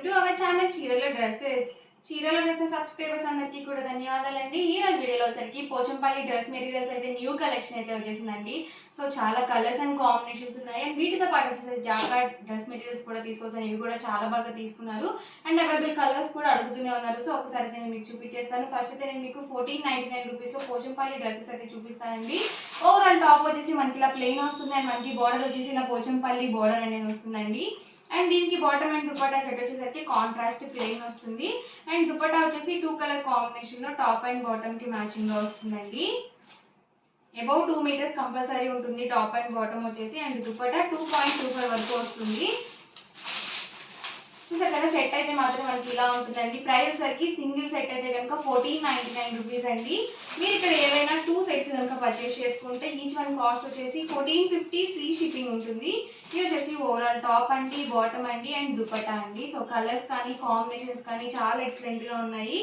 To our channel చీరల dresses. చీరల dresses subscribers అందరికీ కూడా ధన్యవాదాలండి. ఈ రోజు వీడియోలో వచ్చరికి పోచంపల్లి డ్రెస్ మెటీరియల్స్ అయితే న్యూ కలెక్షన్ అయితే వచ్చేసిందండి. సో చాలా కలర్స్ అండ్ కాంబినేషన్స్ ఉన్నాయి. అండ్ వీటితో పాటు వచ్చేసి జాకార్డ్ డ్రెస్ మెటీరియల్స్ కూడా తీసుకొస్తాను. ఇవి కూడా చాలా బాగా తీసుకున్నారు. అండ్ అవైలబుల్ కలర్స్ కూడా అడుగుతూనే ఉన్నారు. సో ఒకసారి అయితే నేను మీకు చూపించేస్తాను. ఫస్ట్ అయితే నేను మీకు 1499 రూపీస్లో పోచంపల్లి డ్రెస్సెస్ అయితే చూపిస్తానండి. ఓవరాల్ టాప్ వచ్చేసి మనకి ఇలా ప్లెయిన్ వస్తుంది. అండ్ మనకి బార్డర్ వచ్చేసి ఇలా పోచంపల్లి బార్డర్ అనేది వస్తుందండి. అండ్ దీనికి బాటమ్ అండ్ దుపట్టా సెట్ వచ్చేసరికి కాంట్రాస్ట్ ప్లెయిన్ వస్తుంది. అండ్ దుపట్టా వచ్చేసి 2 కలర్ కాంబినేషన్ లో టాప్ అండ్ బాటమ్ కి మ్యాచింగ్ గా వస్తుందండి. అబౌట్ 2 మీటర్స్ కంపల్సరీ ఉంటుంది టాప్ అండ్ బాటమ్ వచ్చేసి. అండ్ దుపట్టా 2.25 వరకు వస్తుంది. చూసారు కదా, సెట్ అయితే మాత్రం మనకి ఇలా ఉంటుందండి. ప్రైస్ సరికి సింగిల్ సెట్ అయితే కనుక 1499 రూపీస్ అండి. మీరు ఇక్కడ ఏవైనా 2 సెట్స్ కనుక పర్చేస్ చేసుకుంటే ఈచ్ వన్ కాస్ట్ వచ్చేసి 1450 ఫ్రీ షిప్పింగ్ ఉంటుంది. ఇది వచ్చేసి ఓవరాల్ టాప్ అండి, బాటమ్ అండి అండ్ దుపట్టా అండి. సో కలర్స్ కానీ కాంబినేషన్స్ కానీ చాలా ఎక్సలెంట్గా ఉన్నాయి.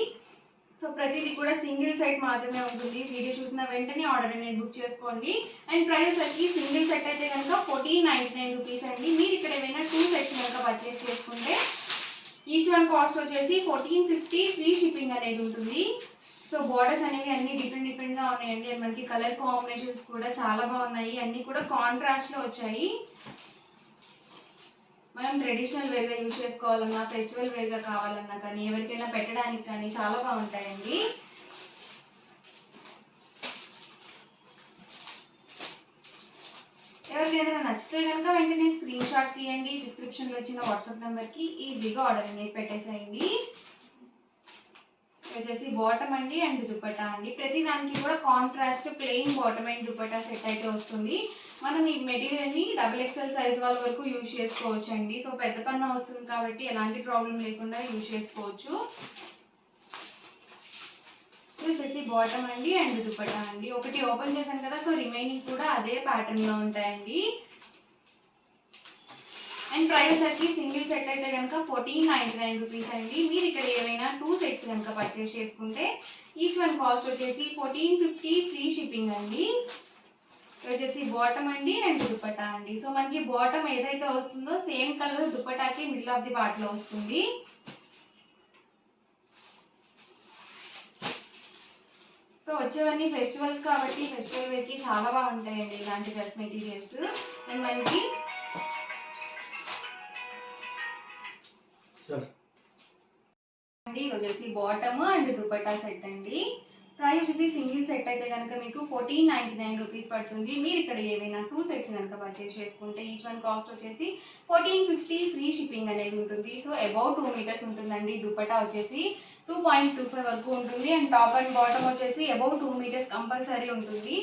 సో ప్రతిదీ కూడా సింగిల్ సెట్ మాత్రమే ఉంటుంది. వీడియో చూసిన వెంటనే ఆర్డర్ అనేది బుక్ చేసుకోండి. అండ్ ప్రైస్ వచ్చి సింగిల్ సెట్ అయితే కనుక 1499 రూపీస్ అండి. మీరు ఇక్కడ ఏమైనా 2 సెట్స్ కనుక పర్చేస్ చేసుకుంటే ఈచ్ వన్ కాస్ట్ వచ్చేసి 1450 ఫ్రీ షిప్పింగ్ అనేది ఉంటుంది. సో బార్డర్స్ అనేవి అన్ని డిఫరెంట్గా ఉన్నాయండి. అండ్ మనకి కలర్ కాంబినేషన్స్ కూడా చాలా బాగున్నాయి. అన్నీ కూడా కాంట్రాస్ట్లో వచ్చాయి. మనం ట్రెడిషనల్ వేర్గా యూజ్ చేసుకోవాలన్నా, ఫెస్టివల్ వేర్గా కావాలన్నా కానీ, ఎవరికైనా పెట్టడానికి కానీ చాలా బాగుంటాయండి. ఎవరికైనా నచ్చితే కనుక వెంటనే స్క్రీన్ షాట్ తీయండి. డిస్క్రిప్షన్లో వచ్చిన వాట్సాప్ నెంబర్కి ఈజీగా ఆర్డర్ అనేది పెట్టేసేయండి. వచ్చేసి బాటమ్ అండి అండ్ దుపట్టా అండి. ప్రతి దానికి కూడా contrast plain bottom and dupatta set అయితే వస్తుంది. మనం ఈ మెటీరియల్ని XXL సైజ్ వాళ్ళ వరకు యూజ్ చేసుకోవచ్చు అండి. సో పెద్ద పన్న వస్తుంది కాబట్టి ఎలాంటి ప్రాబ్లం లేకుండా యూజ్ చేసుకోవచ్చు. ఇది వచ్చేసి బాటమ్ అండి అండ్ దుపట్టా అండి. ఒకటి ఓపెన్ చేశాను కదా, సో రిమైనింగ్ కూడా అదే ప్యాటర్న్లో ఉంటాయండి. అండ్ ప్రైస్ వచ్చి సింగిల్ సెట్ అయితే కనుక 1499 రూపీస్ అండి. మీరు ఇక్కడ ఏమైనా 2 సెట్స్ కనుక పర్చేస్ చేసుకుంటే ఈచ్ వన్ కాస్ట్ వచ్చేసి 1450 ఫ్రీ షిప్పింగ్ అండి. వచ్చేసి బాటమ్ అండి అండ్ దుపట్టా అండి. సో మనకి బాటమ్ ఏదైతే వస్తుందో సేమ్ కలర్ దుపట్టాకి మిడిల్ ఆఫ్ ది పార్ట్లో వస్తుంది. సో వచ్చేవన్నీ ఫెస్టివల్స్ కాబట్టి ఫెస్టివల్ వేర్కి చాలా బాగుంటాయండి ఇలాంటి డ్రెస్ మెటీరియల్స్. అండ్ మనకి ఇది వచ్చేసి బాటమ్ అండ్ దుపట్టా సెట్ అండి. ప్రైస్ వచ్చేసి సింగిల్ సెట్ అయితే కనుక మీకు 1499 రూపీస్ పడుతుంది. మీరు ఇక్కడ ఏమైనా 2 సెట్స్ కనుక పర్చేస్ చేసుకుంటే ఈచ్ వన్ కాస్ట్ వచ్చేసి 1450 ఫ్రీ షిప్పింగ్ అనేది ఉంటుంది. సో అబౌట్ 2 మీటర్స్ ఉంటుందండి. దుపట్టా వచ్చేసి 2.25 వరకు ఉంటుంది. అండ్ టాప్ అండ్ బాటమ్ వచ్చేసి అబౌట్ 2 మీటర్స్ కంపల్సరీ ఉంటుంది.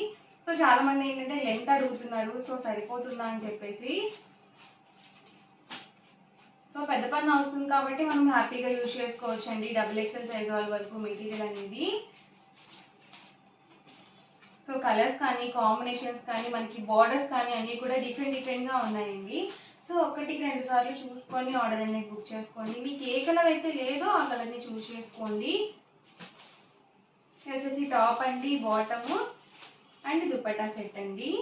సో చాలా మంది ఏంటంటే లెంత్ అడుగుతున్నారు, సో సరిపోతుందా అని చెప్పేసి. సో పెద్ద పన్న వస్తుంది కాబట్టి మనం హ్యాపీగా యూజ్ చేసుకోవచ్చు అండి XXL సైజ్ వాళ్ళ వరకు మెటీరియల్ అనేది. సో కలర్స్ కానీ కాంబినేషన్స్ కానీ మనకి బార్డర్స్ కానీ అన్నీ కూడా డిఫరెంట్గా ఉన్నాయండి. సో 1-2 సార్లు చూసుకొని ఆర్డర్ అనేది బుక్ చేసుకోండి. మీకు ఏ కలర్ అయితే లేదో ఆ కలర్ని చూస్ చేసుకోండి. ఇది వచ్చేసి టాప్ అండి, బాటమ్ అండ్ దుపట్టా సెట్ అండి.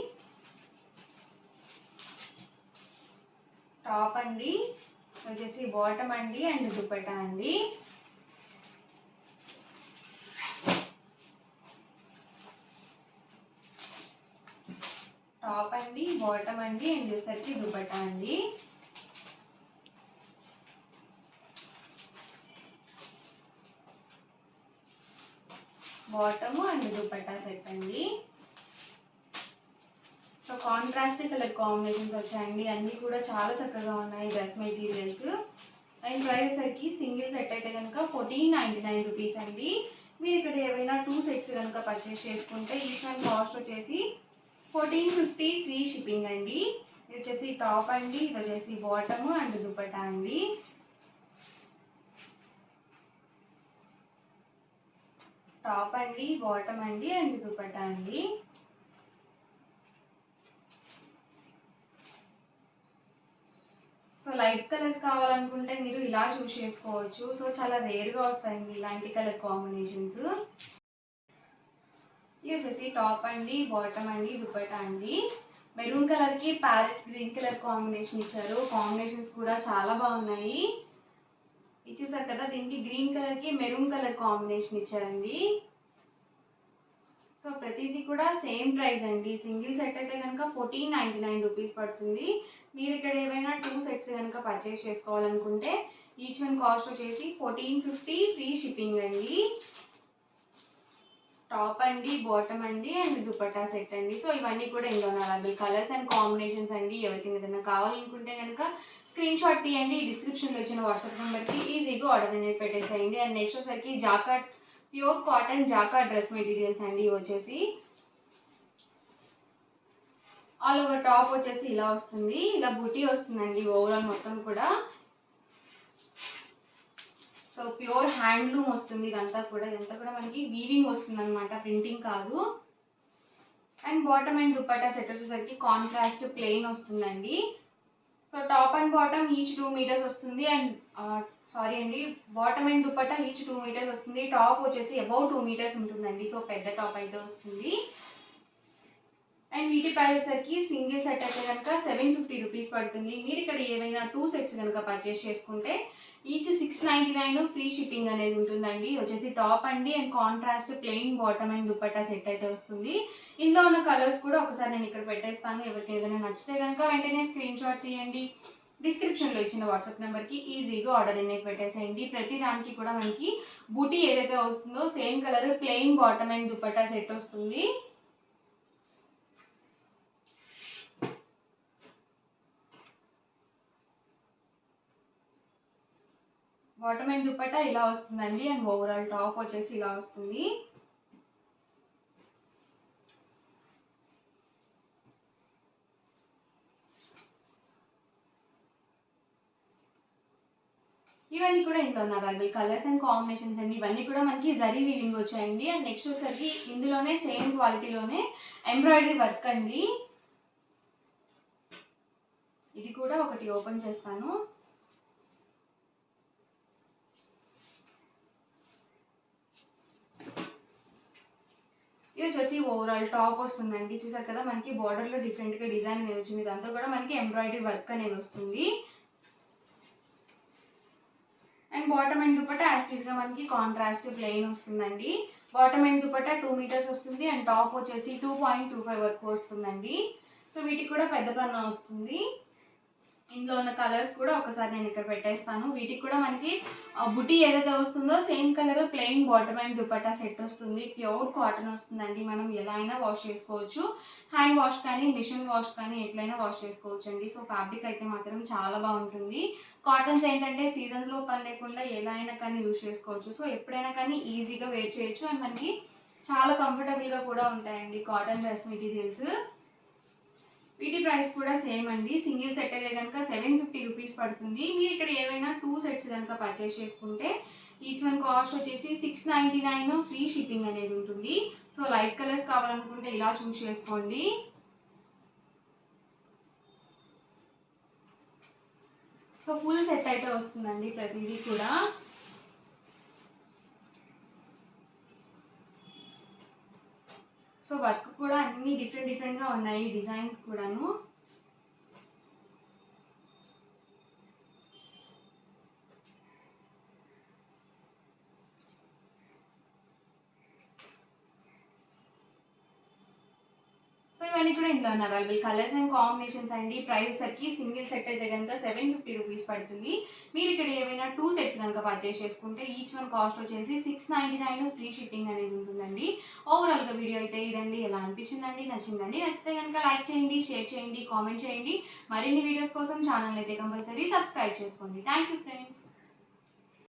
టాప్ అండి, వచ్చేసి బాటమ్ అండి అండ్ దుపట్టా అండి. టాప్ అండి, బాటమ్ అండి అండ్ వచ్చేసరికి దుపట్టా అండి. బాటమ్ అండ్ దుపట్టా సెట్ అండి. సో కాంట్రాస్ట్ కలర్ కాంబినేషన్స్ వచ్చాయండి. అన్నీ కూడా చాలా చక్కగా ఉన్నాయి డ్రెస్ మెటీరియల్స్. అండ్ ప్రైస్ సరికి సింగిల్ సెట్ అయితే కనుక 1499 రూపీస్ అండి. మీరు ఇక్కడ ఏవైనా 2 సెట్స్ కనుక పర్చేస్ చేసుకుంటే ఈచ్ వన్ కాస్ట్ వచ్చేసి 1450 ఫ్రీ షిప్పింగ్ అండి. ఇది వచ్చేసి టాప్ అండి, ఇది వచ్చేసి బాటమ్ అండ్ దుపట్టా అండి. టాప్ అండి, బాటమ్ అండి అండ్ దుపట్టా అండి. సో లైట్ కలర్స్ కావాలనుకుంటే మీరు ఇలా చూస్ చేసుకోవచ్చు. సో చాలా రేర్గా వస్తాయండి ఇలాంటి కలర్ కాంబినేషన్స్. ఇది వచ్చేసి టాప్ అండి, బాటమ్ అండి, దుపట్టా అండి. మెరూన్ కలర్కి ప్యారెట్ గ్రీన్ కలర్ కాంబినేషన్ ఇచ్చారు. కాంబినేషన్స్ కూడా చాలా బాగున్నాయి. ఇది చూసారు కదా, దీనికి గ్రీన్ కలర్కి మెరూన్ కలర్ కాంబినేషన్ ఇచ్చారండి. సో ప్రతిదీ కూడా సేమ్ ప్రైస్ అండి. సింగిల్ సెట్ అయితే కనుక 1499 రూపీస్ పడుతుంది. మీరు ఇక్కడ ఏవైనా 2 సెట్స్ కనుక పర్చేస్ చేసుకోవాలనుకుంటే ఈచ్ వన్ కాస్ట్ వచ్చేసి 1450 ఫ్రీ షిప్పింగ్ అండి. టాప్ అండి, బాటమ్ అండి అండ్ దుపట్టా సెట్ అండి. సో ఇవన్నీ కూడా ఇందులో అవైలబుల్ కలర్స్ అండ్ కాంబినేషన్స్ అండి. ఎవరికి ఏదైనా కావాలనుకుంటే కనుక స్క్రీన్ షాట్ తీయండి, డిస్క్రిప్షన్లో ఇచ్చిన వాట్సాప్ నెంబర్కి ఈజీగా ఆర్డర్ అనేది పెట్టేసేయండి. అండ్ నెక్స్ట్ వచ్చేసరికి jacquard pure cotton jacquard dress materials అండి. ఇవి వచ్చేసి ఆల్ ఓవర్ టాప్ వచ్చేసి ఇలా వస్తుంది, ఇలా బూటీ వస్తుందండి ఓవరాల్ మొత్తం కూడా. సో ప్యూర్ హ్యాండ్లూమ్ వస్తుంది ఇదంతా కూడా మనకి వీవింగ్ వస్తుంది అనమాట, ప్రింటింగ్ కాదు. And bottom and dupatta set వచ్చేసరికి కాంట్రాస్ట్ ప్లెయిన్ వస్తుందండి. So top and bottom each 2 meters వస్తుంది. అండ్ సారీ అండి, bottom and dupatta each 2 meters వస్తుంది. టాప్ వచ్చేసి అబౌట్ 2 మీటర్స్ ఉంటుందండి. సో పెద్ద టాప్ అయితే వస్తుంది. అండ్ వీటి ప్రైస్ వచ్చేసరికి సింగిల్ సెట్ అయితే కనుక 750 రూపీస్ పడుతుంది. మీరు ఇక్కడ ఏవైనా 2 సెట్స్ కనుక పర్చేస్ చేసుకుంటే ఈచ్ 699 ఫ్రీ షిప్పింగ్ అనేది ఉంటుందండి. వచ్చేసి టాప్ అండి and contrast plain bottom and dupatta set అయితే వస్తుంది. ఇందులో ఉన్న కలర్స్ కూడా ఒకసారి నేను ఇక్కడ పెట్టేస్తాను. ఎవరికి ఏదైనా నచ్చితే కనుక వెంటనే స్క్రీన్ షాట్ తీయండి, డిస్క్రిప్షన్లో ఇచ్చిన వాట్సాప్ నెంబర్కి ఈజీగా ఆర్డర్ అనేది పెట్టేసేయండి. ప్రతి దానికి కూడా మనకి బూటీ ఏదైతే వస్తుందో same colour plain bottom and dupatta set వస్తుంది. బాటమ్ అండ్ దుపట్టా ఇలా వస్తుందండి. అండ్ ఓవరాల్ టాప్ వచ్చేసి ఇలా వస్తుంది. ఇవన్నీ కూడా ఇందులో ఉన్న అవైలబుల్ కలర్స్ అండ్ కాంబినేషన్స్ అండి. ఇవన్నీ కూడా మనకి జరీ వీవింగ్ వచ్చాయండి. అండ్ నెక్స్ట్ వచ్చేసరికి ఇందులోనే సేమ్ క్వాలిటీలోనే ఎంబ్రాయిడరీ వర్క్ అండి. ఇది కూడా ఒకటి ఓపెన్ చేస్తాను. ఇది వచ్చేసి ఓవరాల్ టాప్ వస్తుందండి. చూసారు కదా, మనకి బార్డర్లో డిఫరెంట్గా డిజైన్ అనేది వచ్చింది. ఇదంతా కూడా మనకి ఎంబ్రాయిడరీ వర్క్ అనేది వస్తుంది. అండ్ బాటమ్ అండ్ దుపట్టా యాస్టీస్గా మనకి కాంట్రాస్ట్ ప్లెయిన్ వస్తుందండి. బాటమ్ అండ్ దుపట్టా 2 మీటర్స్ వస్తుంది. అండ్ టాప్ వచ్చేసి 2.25 వరకు వస్తుందండి. సో వీటికి కూడా పెద్ద పన్నా వస్తుంది. ఇందులో ఉన్న కలర్స్ కూడా ఒకసారి నేను ఇక్కడ పెట్టేస్తాను. వీటికి కూడా మనకి బుటీ ఏదైతే వస్తుందో same colour plain bottom and dupatta set వస్తుంది. ప్యూర్ కాటన్ వస్తుందండి. మనం ఎలా అయినా వాష్ చేసుకోవచ్చు, హ్యాండ్ వాష్ కానీ మిషన్ వాష్ కానీ ఎట్లయినా వాష్ చేసుకోవచ్చు అండి. సో ఫ్యాబ్రిక్ అయితే మాత్రం చాలా బాగుంటుంది. కాటన్స్ ఏంటంటే సీజన్లో పని లేకుండా ఎలా అయినా కానీ యూజ్ చేసుకోవచ్చు. సో ఎప్పుడైనా కానీ ఈజీగా వేర్ చేయొచ్చు. అండ్ మనకి చాలా కంఫర్టబుల్గా కూడా ఉంటాయండి కాటన్ డ్రెస్ మెటీరియల్స్. వీటి ప్రైస్ కూడా సేమ్ అండి. సింగిల్ సెట్ అయితే కనుక 750 రూపీస్ పడుతుంది. మీరు ఇక్కడ ఏవైనా 2 సెట్స్ కనుక పర్చేస్ చేసుకుంటే ఈచ్ వన్ కాస్ట్ వచ్చేసి 699 ఫ్రీ షిప్పింగ్ అనేది ఉంటుంది. సో లైట్ కలర్స్ కావాలనుకుంటే ఇలా చూస్ చేసుకోండి. సో ఫుల్ సెట్ అయితే వస్తుందండి ప్రతిదీ కూడా. సో వర్క్ కూడా అన్ని డిఫరెంట్గా ఉన్నాయి, డిజైన్స్ కూడాను. సో ఇవన్నీ కూడా ఇందులో ఉన్న అవైలబుల్ కలర్స్ అండ్ కాంబినేషన్స్ అండి. ప్రైస్ సరికి సింగిల్ సెట్ అయితే కనుక 750 రూపీస్ పడుతుంది. మీరు ఇక్కడ ఏవైనా 2 సెట్స్ కనుక పర్చేస్ చేసుకుంటే ఈచ్ వన్ కాస్ట్ వచ్చేసి 699 ఫ్రీ షిప్పింగ్ అనేది ఉంటుందండి. ఓవరాల్గా వీడియో అయితే ఇదండి. ఎలా అనిపించిందండి? నచ్చిందండి? నచ్చితే కనుక లైక్ చేయండి, షేర్ చేయండి, కామెంట్ చేయండి. మరిన్ని వీడియోస్ కోసం ఛానల్ అయితే కంపల్సరీ సబ్స్క్రైబ్ చేసుకోండి. Thank you friends.